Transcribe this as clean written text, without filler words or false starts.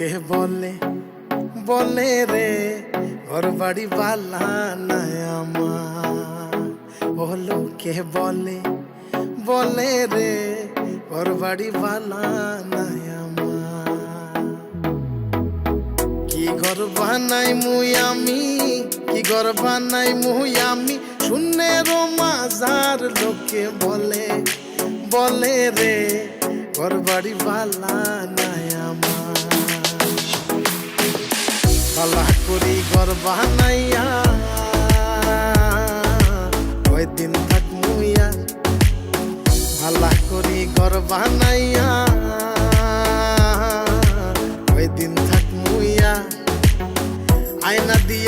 লোকে বলে বলে রে ঘর বাড়ি বালা নাই আমার। ও লোকে বলে বলে রে ঘর বাড়ি বালা নাই আমার। কি ঘর বানাই মুই আমি, কি ঘর বানাই মুই আমি, শূন্যের মাজার লোকে বলে বলে রে ঘর বাড়ি বালা নাই আমার। বালা করি ঘর বানাইয়া কয়দিন থাক মুইয়া, বালা করি ঘর বানাইয়া কয়দিন থাক মুইয়া, আয়না দিয়া